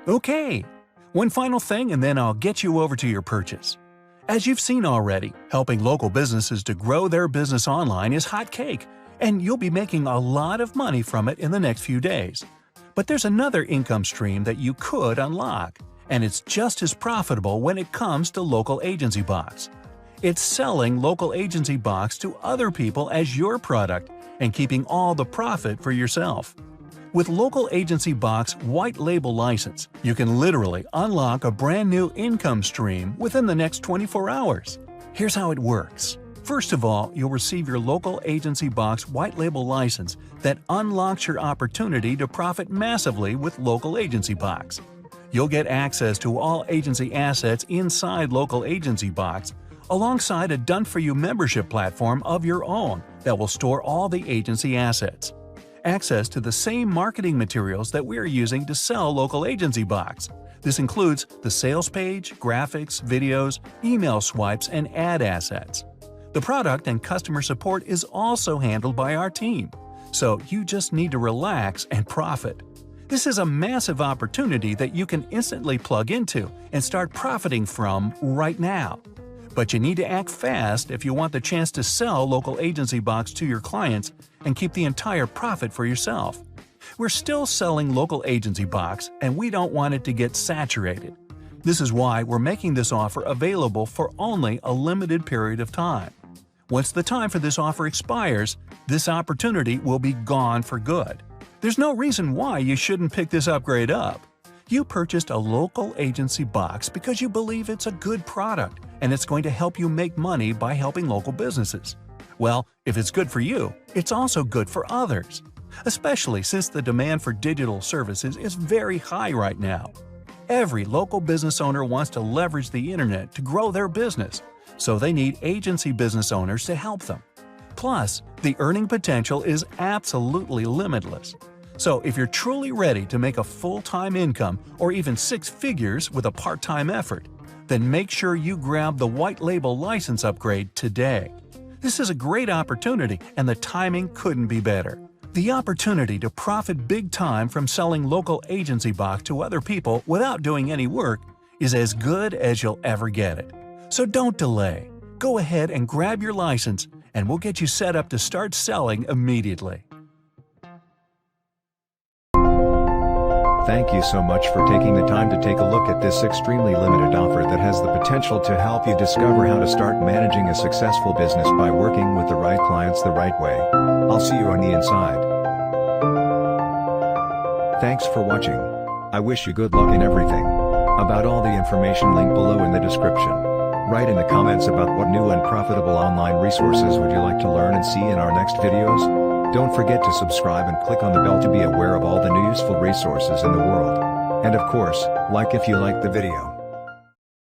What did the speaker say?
Okay, one final thing and then I'll get you over to your purchase. As you've seen already, helping local businesses to grow their business online is hot cake, and you'll be making a lot of money from it in the next few days. But there's another income stream that you could unlock, and it's just as profitable when it comes to local agency box. It's selling local agency box to other people as your product and keeping all the profit for yourself. With local agency box white label license, you can literally unlock a brand new income stream within the next 24 hours. Here's how it works. First of all, you'll receive your local agency box white label license that unlocks your opportunity to profit massively with local agency box. You'll get access to all agency assets inside local agency box, alongside a done-for-you membership platform of your own that will store all the agency assets. Access to the same marketing materials that we are using to sell local agency box. This includes the sales page, graphics, videos, email swipes, and ad assets. The product and customer support is also handled by our team, so you just need to relax and profit. This is a massive opportunity that you can instantly plug into and start profiting from right now. But you need to act fast if you want the chance to sell local agency box to your clients and keep the entire profit for yourself. We're still selling local agency box, and we don't want it to get saturated. This is why we're making this offer available for only a limited period of time. Once the time for this offer expires, this opportunity will be gone for good. There's no reason why you shouldn't pick this upgrade up. You purchased a local agency box because you believe it's a good product and it's going to help you make money by helping local businesses. Well, if it's good for you, it's also good for others, especially since the demand for digital services is very high right now. Every local business owner wants to leverage the internet to grow their business, so they need agency business owners to help them. Plus, the earning potential is absolutely limitless. So if you're truly ready to make a full-time income or even six figures with a part-time effort, then make sure you grab the white label license upgrade today. This is a great opportunity and the timing couldn't be better. The opportunity to profit big time from selling local agency box to other people without doing any work is as good as you'll ever get it. So don't delay. Go ahead and grab your license and we'll get you set up to start selling immediately. Thank you so much for taking the time to take a look at this extremely limited offer that has the potential to help you discover how to start managing a successful business by working with the right clients the right way. I'll see you on the inside. Thanks for watching. I wish you good luck in everything. About all the information linked below in the description. Write in the comments about what new and profitable online resources would you like to learn and see in our next videos. Don't forget to subscribe and click on the bell to be aware of all the new useful resources in the world. And of course, like if you liked the video.